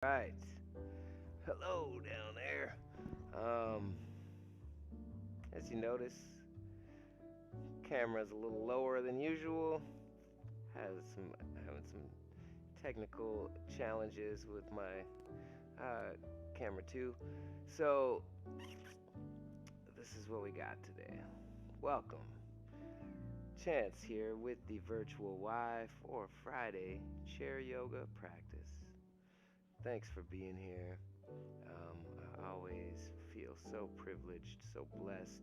Right. Hello down there. Um, as you notice, camera's a little lower than usual. Having some technical challenges with my camera too. So this is what we got today. Welcome. Chance here with the virtual Y for Friday chair yoga practice. Thanks for being here. I always feel so privileged, so blessed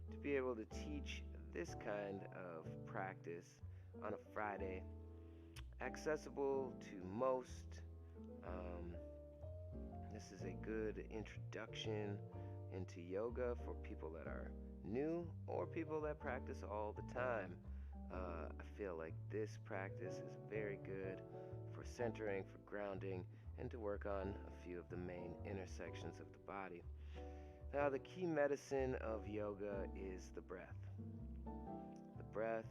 to be able to teach this kind of practice on a Friday, accessible to most. Um, this is a good introduction into yoga for people that are new or people that practice all the time. I feel like this practice is very good for centering, for grounding, and to work on a few of the main intersections of the body. Now, the key medicine of yoga is the breath. The breath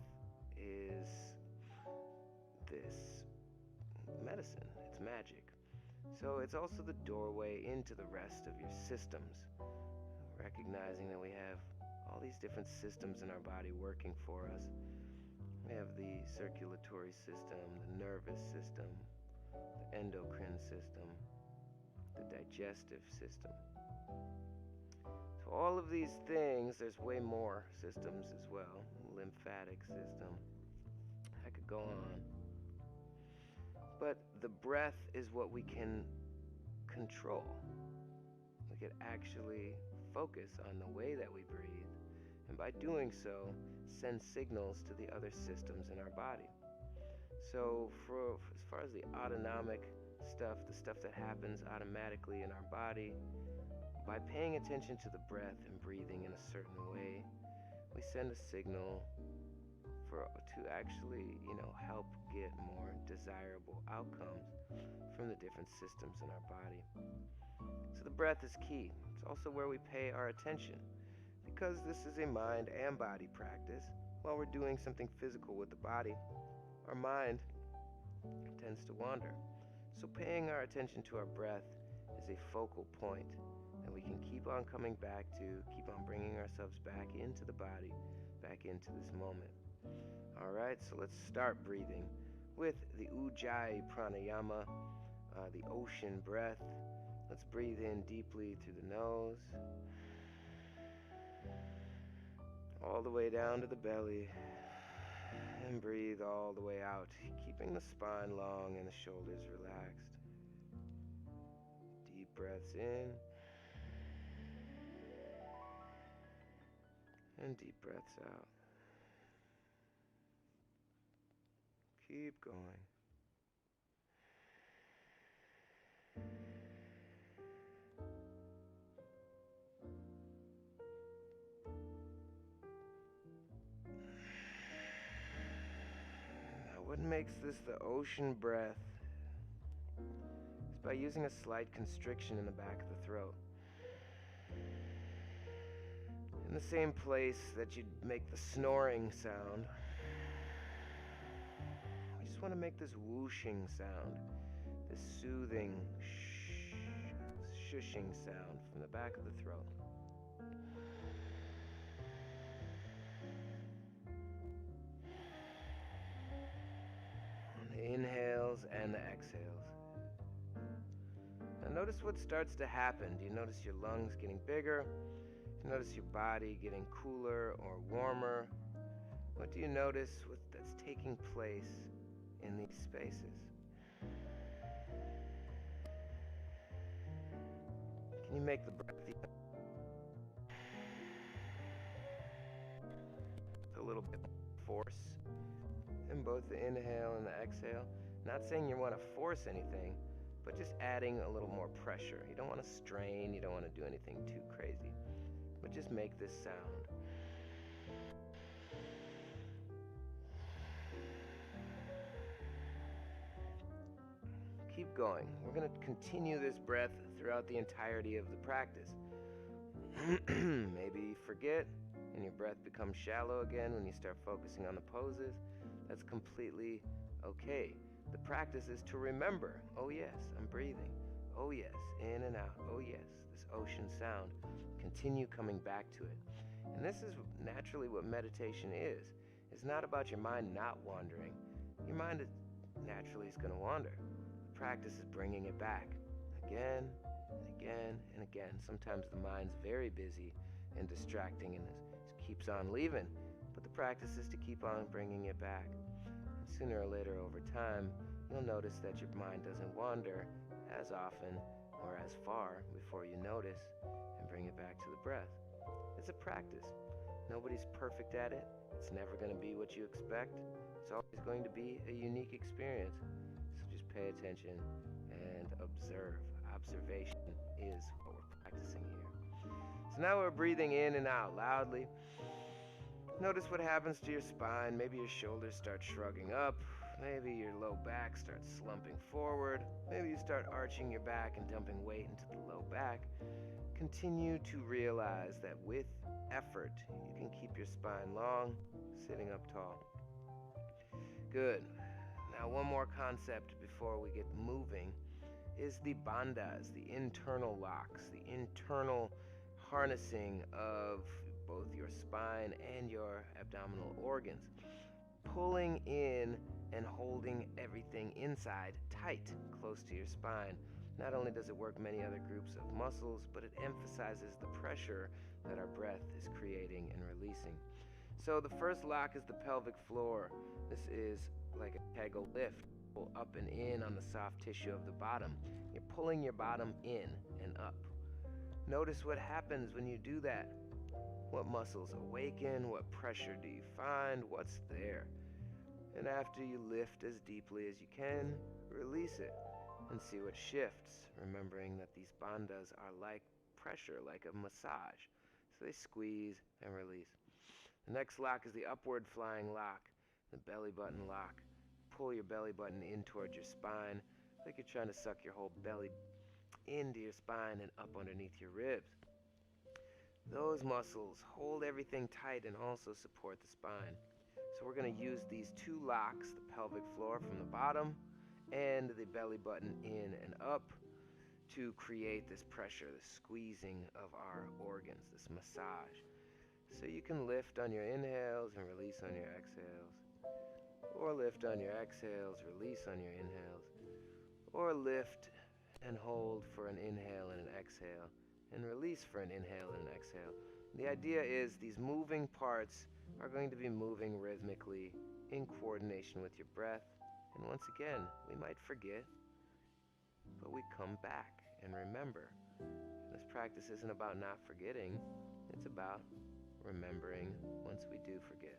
is this medicine, it's magic. So it's also the doorway into the rest of your systems, recognizing that we have all these different systems in our body working for us. We have the circulatory system, the nervous system, the endocrine system, the digestive system. So all of these things, there's way more systems as well. Lymphatic system. I could go on. But the breath is what we can control. We could actually focus on the way that we breathe, and by doing so, send signals to the other systems in our body. So for as far as the autonomic stuff, the stuff that happens automatically in our body, by paying attention to the breath and breathing in a certain way, we send a signal to actually, help get more desirable outcomes from the different systems in our body. So the breath is key. It's also where we pay our attention, because this is a mind and body practice. While we're doing something physical with the body, our mind tends to wander. So paying our attention to our breath is a focal point that we can keep on coming back to, keep on bringing ourselves back into the body, back into this moment. All right, so let's start breathing with the Ujjayi pranayama, the ocean breath. Let's breathe in deeply through the nose, all the way down to the belly, and breathe all the way out, keeping the spine long and the shoulders relaxed. Deep breaths in and deep breaths out. Keep going. Now, what makes this the ocean breath is by using a slight constriction in the back of the throat. In the same place that you'd make the snoring sound, we just want to make this whooshing sound, this soothing shushing sound from the back of the throat. On the inhales and the exhales. Now notice what starts to happen. Do you notice your lungs getting bigger? Do you notice your body getting cooler or warmer? What do you notice that's taking place in these spaces? Can you make the breath a little bit more force in both the inhale and the exhale? Not saying you want to force anything, but just adding a little more pressure. You don't want to strain, you don't want to do anything too crazy, but just make this sound. Keep going. We're going to continue this breath throughout the entirety of the practice. Maybe you forget and your breath becomes shallow again when you start focusing on the poses. That's completely okay. The practice is to remember, oh yes, I'm breathing. Oh yes, in and out. Oh yes, this ocean sound. Continue coming back to it. And this is naturally what meditation is. It's not about your mind not wandering. Your mind naturally is going to wander. The practice is bringing it back again and again and again. Sometimes the mind's very busy and distracting and keeps on leaving, but the practice is to keep on bringing it back. And sooner or later over time, you'll notice that your mind doesn't wander as often or as far before you notice and bring it back to the breath. It's a practice. Nobody's perfect at it. It's never going to be what you expect. It's always going to be a unique experience. So just pay attention and observe. Observation is what we're practicing here. So now we're breathing in and out loudly. Notice what happens to your spine. Maybe your shoulders start shrugging up. Maybe your low back starts slumping forward. Maybe you start arching your back and dumping weight into the low back. Continue to realize that with effort, you can keep your spine long, sitting up tall. Good. Now one more concept before we get moving is the bandhas, the internal locks, the internal harnessing of both your spine and your abdominal organs. Pulling in and holding everything inside tight, close to your spine. Not only does it work many other groups of muscles, but it emphasizes the pressure that our breath is creating and releasing. So the first lock is the pelvic floor. This is like a Kegel lift. Pull up and in on the soft tissue of the bottom. You're pulling your bottom in and up. Notice what happens when you do that. What muscles awaken? What pressure do you find? What's there? And after you lift as deeply as you can, release it and see what shifts, remembering that these bandhas are like pressure, like a massage. So they squeeze and release. The next lock is the upward flying lock, the belly button lock. Pull your belly button in towards your spine, like you're trying to suck your whole belly into your spine and up underneath your ribs. Those muscles hold everything tight and also support the spine. So we're going to use these two locks, the pelvic floor from the bottom and the belly button in and up, to create this pressure, this squeezing of our organs, this massage. So you can lift on your inhales and release on your exhales, or lift on your exhales, release on your inhales, or lift and hold for an inhale and an exhale, and release for an inhale and an exhale. The idea is these moving parts are going to be moving rhythmically in coordination with your breath. And once again, we might forget, but we come back and remember. This practice isn't about not forgetting, it's about remembering once we do forget.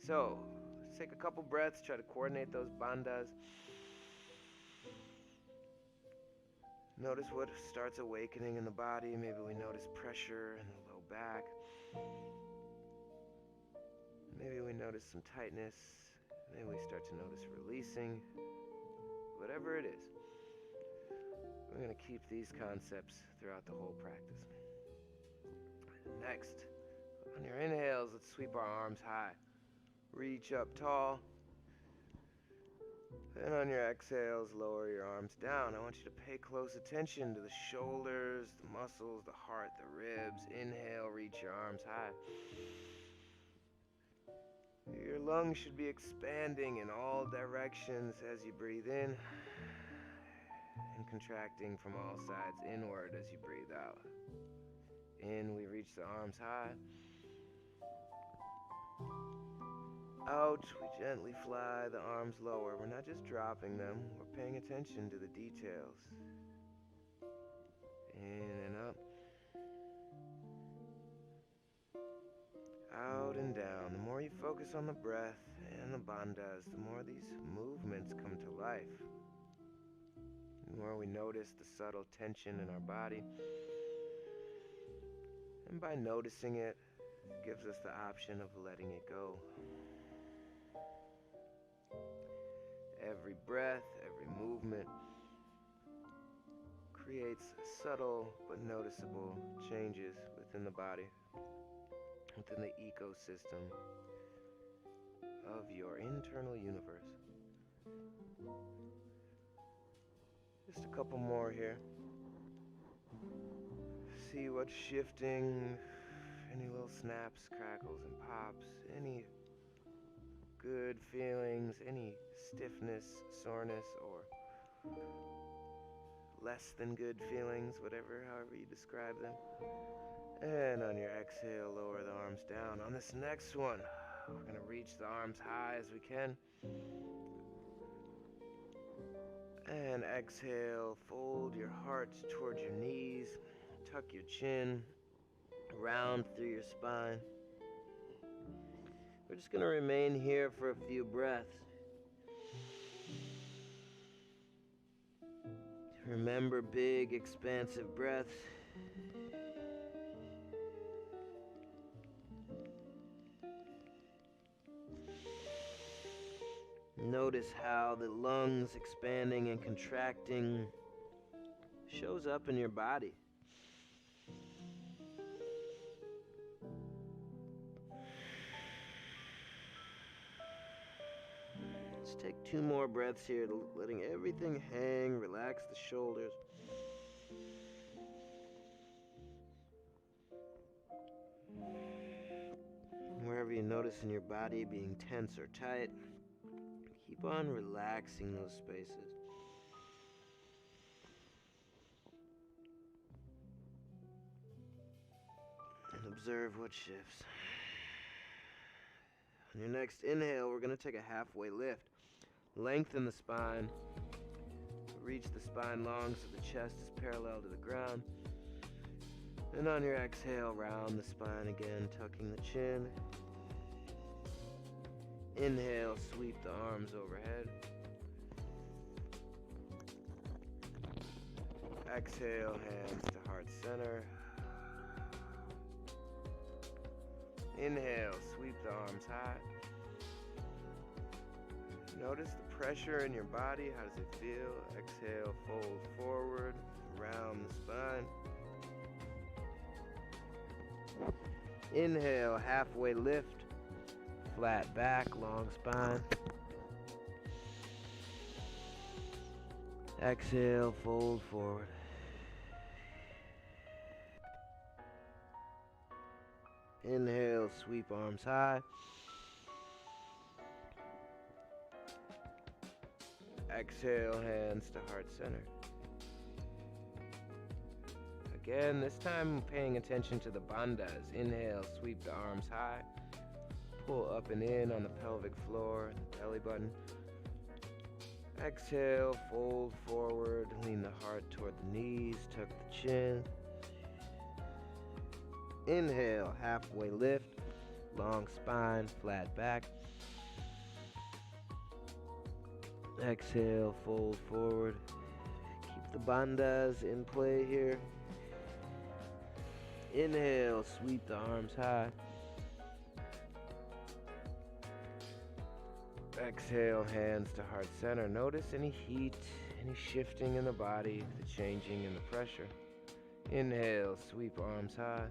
So, let's take a couple breaths, try to coordinate those bandhas. Notice what starts awakening in the body. Maybe we notice pressure in the low back. Maybe we notice some tightness. Maybe we start to notice releasing. Whatever it is, we're going to keep these concepts throughout the whole practice. Next, on your inhales, let's sweep our arms high. Reach up tall. And on your exhales, lower your arms down. I want you to pay close attention to the shoulders, the muscles, the heart, the ribs. Inhale, reach your arms high. Your lungs should be expanding in all directions as you breathe in, and contracting from all sides inward as you breathe out. In, we reach the arms high. Out, we gently fly the arms lower. We're not just dropping them, we're paying attention to the details. In and up. Out and down. The more you focus on the breath and the bandhas, the more these movements come to life. The more we notice the subtle tension in our body. And by noticing it, it gives us the option of letting it go. Every breath, every movement creates subtle but noticeable changes within the body, within the ecosystem of your internal universe. Just a couple more here. See what's shifting, any little snaps, crackles, and pops, any good feelings, any stiffness, soreness, or less than good feelings, however you describe them. And on your exhale, lower the arms down. On this next one, we're going to reach the arms high as we can. And exhale, fold your heart towards your knees, tuck your chin, round through your spine. We're just going to remain here for a few breaths. Remember big, expansive breaths. Notice how the lungs expanding and contracting shows up in your body. Let's take 2 more breaths here, letting everything hang, relax the shoulders. Wherever you notice in your body being tense or tight, keep on relaxing those spaces. And observe what shifts. On your next inhale, we're going to take a halfway lift. Lengthen the spine. Reach the spine long so the chest is parallel to the ground. And on your exhale, round the spine again, tucking the chin. Inhale, sweep the arms overhead. Exhale, hands to heart center. Inhale, sweep the arms high. Notice the pressure in your body. How does it feel? Exhale, fold forward, round the spine. Inhale, halfway lift. Flat back, long spine. Exhale, fold forward. Inhale, sweep arms high. Exhale, hands to heart center. Again, this time paying attention to the bandhas. Inhale, sweep the arms high. Pull up and in on the pelvic floor, the belly button. Exhale, fold forward, lean the heart toward the knees, tuck the chin. Inhale, halfway lift, long spine, flat back. Exhale, fold forward. Keep the bandhas in play here. Inhale, sweep the arms high. Exhale, hands to heart center. Notice any heat, any shifting in the body, the changing in the pressure. Inhale, sweep arms high.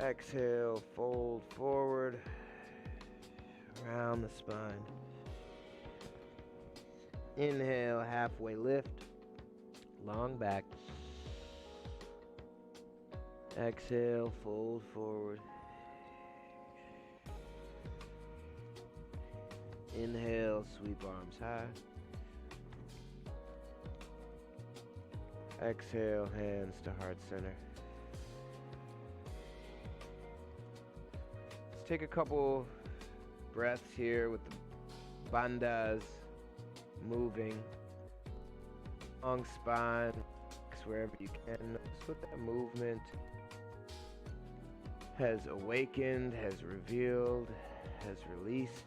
Exhale, fold forward, around the spine. Inhale, halfway lift, long back. Exhale, fold forward. Inhale, sweep arms high. Exhale, hands to heart center. Let's take a couple breaths here with the bandhas moving. Long spine, wherever you can. Notice what that movement has awakened, has revealed, has released.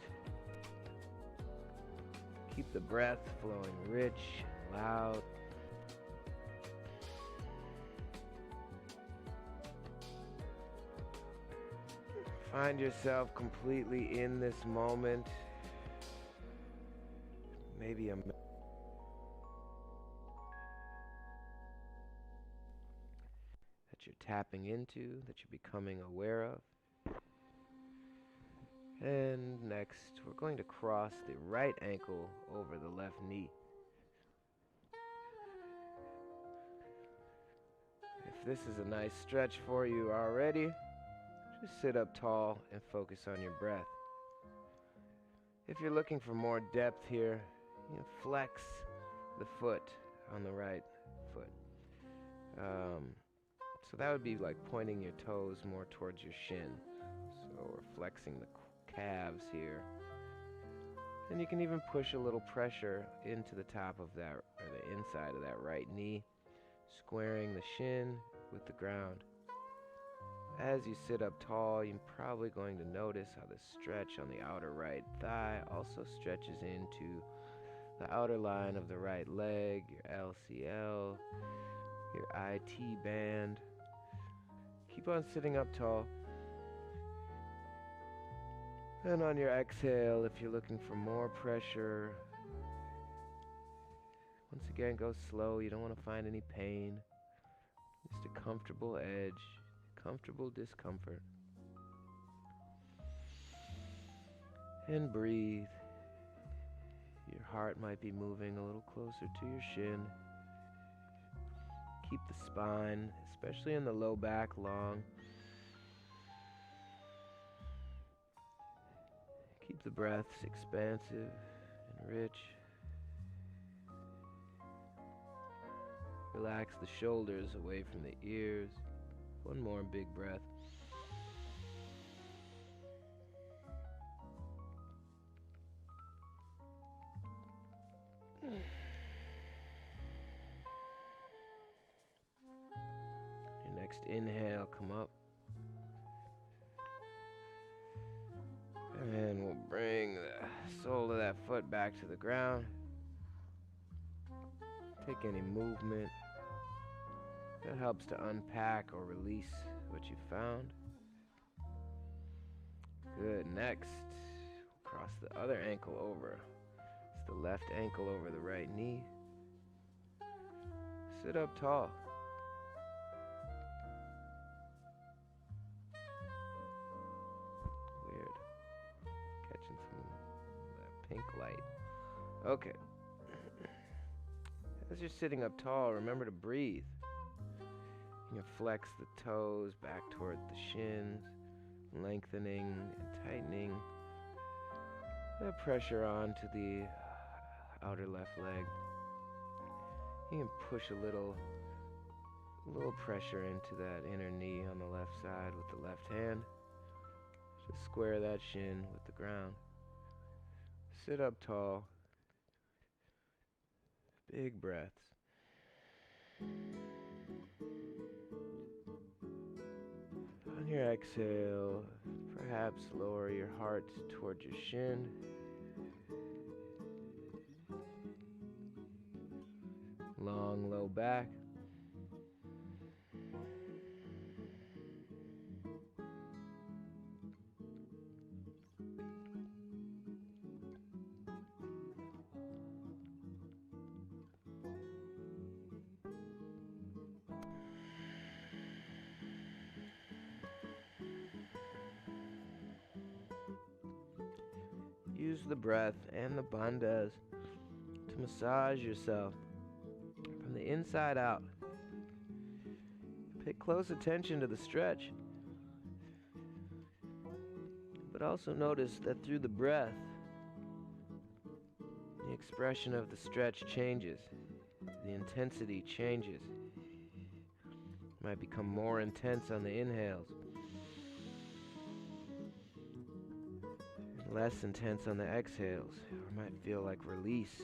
Keep the breath flowing rich, loud. Find yourself completely in this moment. Maybe that you're tapping into, that you're becoming aware of. And next, we're going to cross the right ankle over the left knee. this is a nice stretch for you already, just sit up tall and focus on your breath. If you're looking for more depth here, you can flex the foot on the right foot. So that would be like pointing your toes more towards your shin. So we're flexing the calves here. And you can even push a little pressure into the top of that, or the inside of that right knee, squaring the shin with the ground. As you sit up tall, you're probably going to notice how the stretch on the outer right thigh also stretches into the outer line of the right leg, your LCL, your IT band. Keep on sitting up tall. And on your exhale, if you're looking for more pressure, once again, go slow. You don't want to find any pain. Just a comfortable edge, comfortable discomfort. And breathe. Your heart might be moving a little closer to your shin. Keep the spine, especially in the low back, long. Keep the breaths expansive and rich. Relax the shoulders away from the ears. One more big breath. Your next inhale, come up. And we'll bring the sole of that foot back to the ground. Take any movement that helps to unpack or release what you found. Good. Next, we'll cross the other ankle over. It's the left ankle over the right knee. Sit up tall. Weird. Catching some pink light. Okay. As you're sitting up tall, remember to breathe. You can flex the toes back toward the shins, lengthening and tightening. That pressure onto the outer left leg. You can push a little pressure into that inner knee on the left side with the left hand. Just square that shin with the ground. Sit up tall. Big breaths. On your exhale, perhaps lower your heart towards your shin. Long, low back. Use the breath and the bandhas to massage yourself from the inside out. Pay close attention to the stretch, but also notice that through the breath, the expression of the stretch changes, the intensity changes. It might become more intense on the inhales, less intense on the exhales, or might feel like release.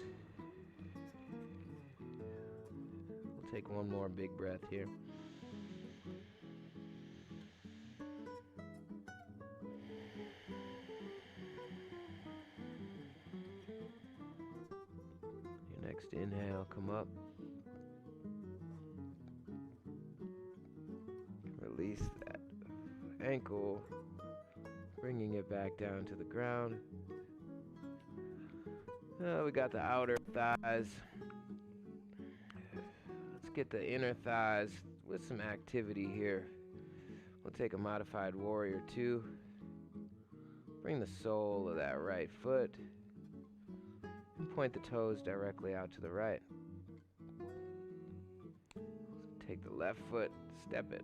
We'll take one more big breath here. Your next inhale, come up. Release that ankle, bringing it back down to the ground. We got the outer thighs. Let's get the inner thighs with some activity here. We'll take a modified warrior 2. Bring the sole of that right foot and point the toes directly out to the right. Take the left foot, step it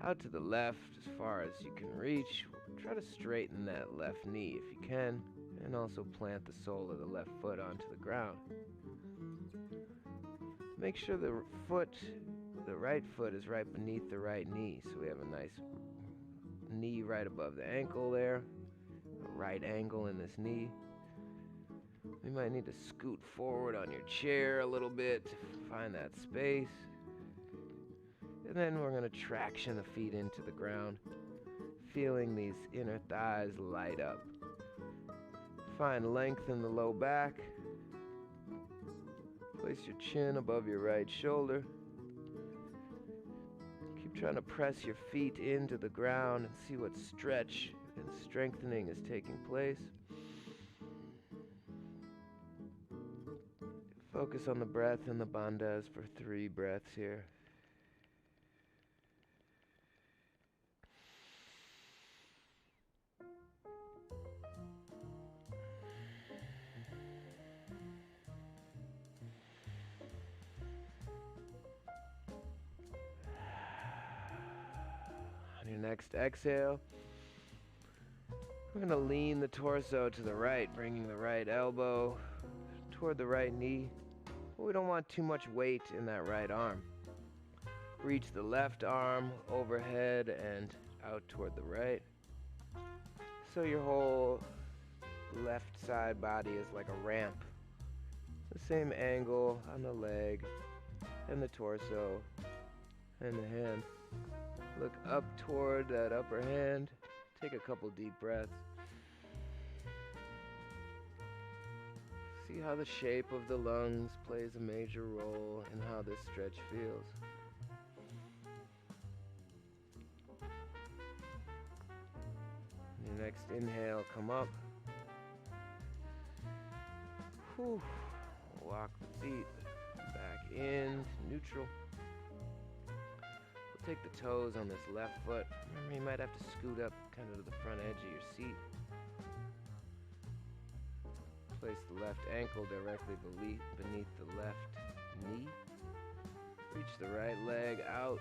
out to the left as far as you can reach. Try to straighten that left knee if you can, and also plant the sole of the left foot onto the ground. Make sure the right foot is right beneath the right knee, so we have a nice knee right above the ankle there, a right angle in this knee. We might need to scoot forward on your chair a little bit to find that space. And then we're going to traction the feet into the ground, feeling these inner thighs light up. Find length in the low back. Place your chin above your right shoulder. Keep trying to press your feet into the ground and see what stretch and strengthening is taking place. Focus on the breath in the bandhas for 3 breaths here. On your next exhale, we're going to lean the torso to the right, bringing the right elbow toward the right knee. But we don't want too much weight in that right arm. Reach the left arm overhead and out toward the right. So your whole left side body is like a ramp. The same angle on the leg and the torso and the hand. Look up toward that upper hand. Take a couple deep breaths. See how the shape of the lungs plays a major role in how this stretch feels. Your next inhale, come up. Whew. Walk the feet back in, neutral. We'll take the toes on this left foot. Remember, you might have to scoot up kind of to the front edge of your seat. Place the left ankle directly beneath the left knee. Reach the right leg out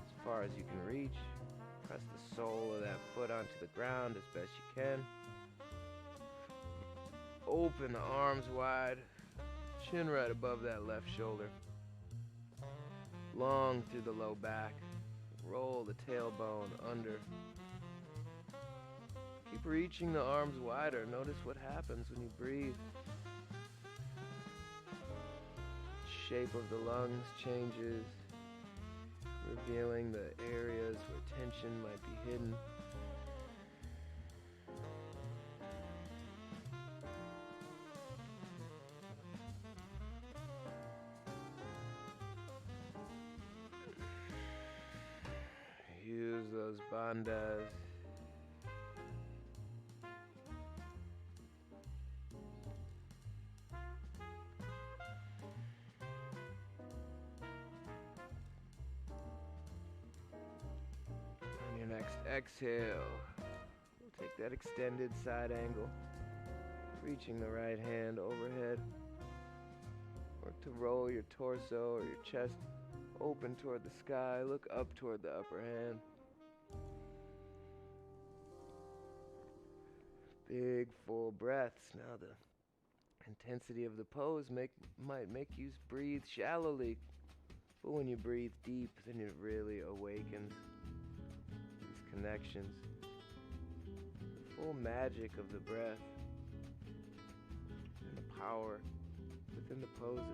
as far as you can reach. Press the sole of that foot onto the ground as best you can. Open the arms wide, chin right above that left shoulder. Long through the low back. Roll the tailbone under. Keep reaching the arms wider. Notice what happens when you breathe. Shape of the lungs changes, revealing the areas where tension might be hidden. Use those bandhas. On your next exhale, we'll take that extended side angle, reaching the right hand overhead. Work to roll your torso or your chest open toward the sky. Look up toward the upper hand. Big full breaths. Now the intensity of the pose might make you breathe shallowly, but when you breathe deep, then it really awakens these connections. The full magic of the breath and the power within the poses.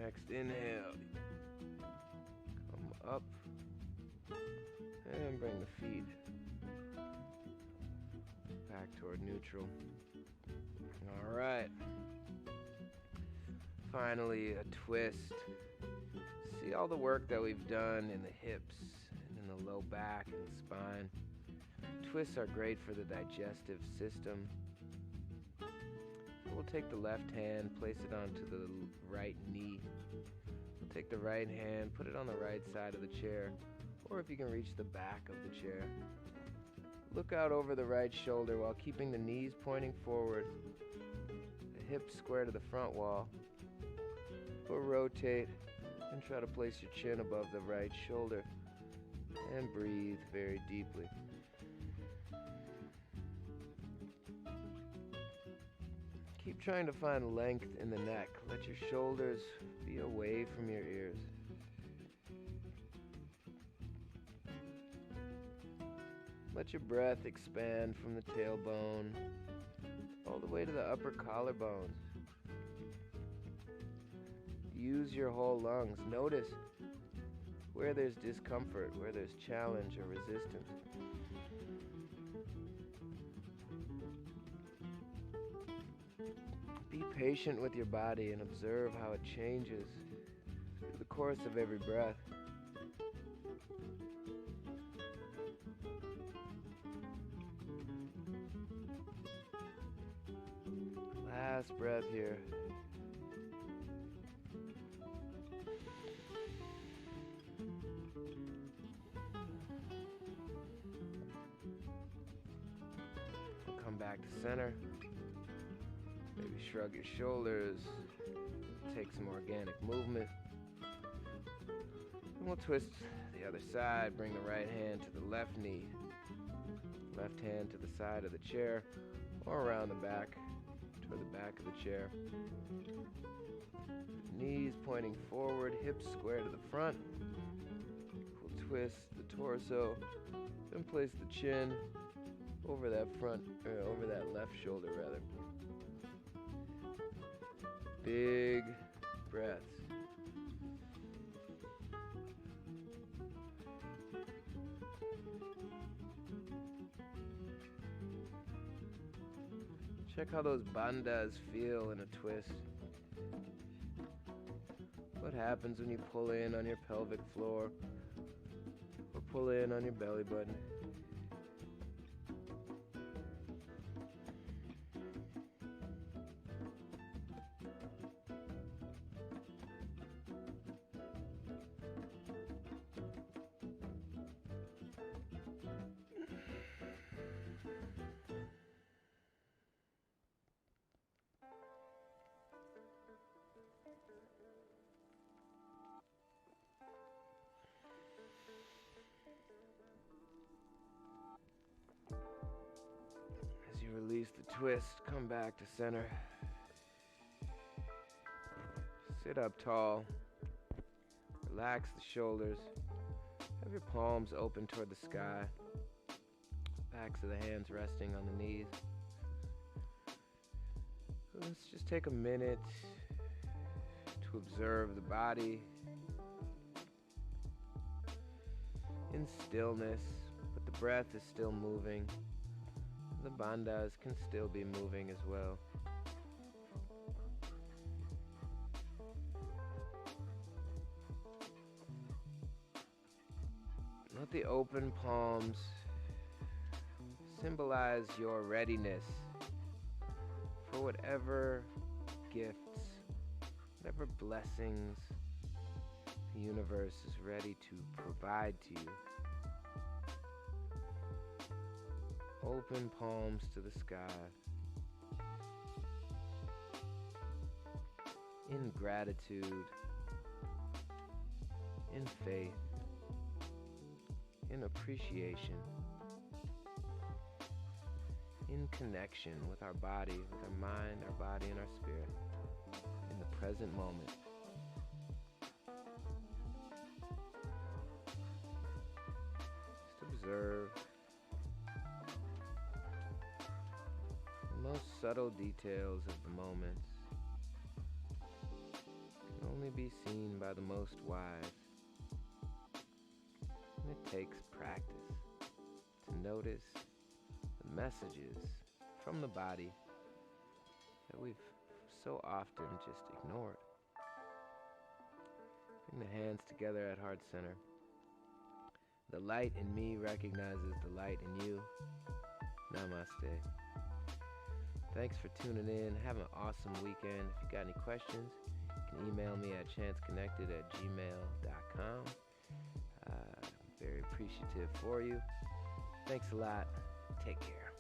Next inhale, come up and bring the feet back toward neutral. All right. Finally, a twist. See all the work that we've done in the hips and in the low back and spine. Twists are great for the digestive system. We'll take the left hand, place it onto the right knee. We'll take the right hand, put it on the right side of the chair, or if you can reach the back of the chair. Look out over the right shoulder while keeping the knees pointing forward, the hips square to the front wall. Or rotate and try to place your chin above the right shoulder and breathe very deeply. Keep trying to find length in the neck. Let your shoulders be away from your ears. Let your breath expand from the tailbone all the way to the upper collarbones. Use your whole lungs. Notice where there's discomfort, where there's challenge or resistance. Be patient with your body and observe how it changes through the course of every breath. Last breath here. Come back to center. Maybe shrug your shoulders. Take some organic movement. And we'll twist the other side. Bring the right hand to the left knee. Left hand to the side of the chair or around the back, toward the back of the chair. Knees pointing forward, hips square to the front. We'll twist the torso, then place the chin over that over that left shoulder rather. Big breaths. Check how those bandhas feel in a twist. What happens when you pull in on your pelvic floor or pull in on your belly button? Release the twist, come back to center. Sit up tall. Relax the shoulders. Have your palms open toward the sky. Backs of the hands resting on the knees. Let's just take a minute to observe the body in stillness, but the breath is still moving. The bandhas can still be moving as well. Let the open palms symbolize your readiness for whatever gifts, whatever blessings the universe is ready to provide to you. Open palms to the sky. In gratitude, in faith, in appreciation, in connection with our body, with our mind, our body, and our spirit, in the present moment. Just observe the most subtle details of the moments can only be seen by the most wise. And it takes practice to notice the messages from the body that we've so often just ignored. Bring the hands together at heart center. The light in me recognizes the light in you. Namaste. Thanks for tuning in. Have an awesome weekend. If you got any questions, you can email me at chanceconnected@gmail.com. Very appreciative for you. Thanks a lot. Take care.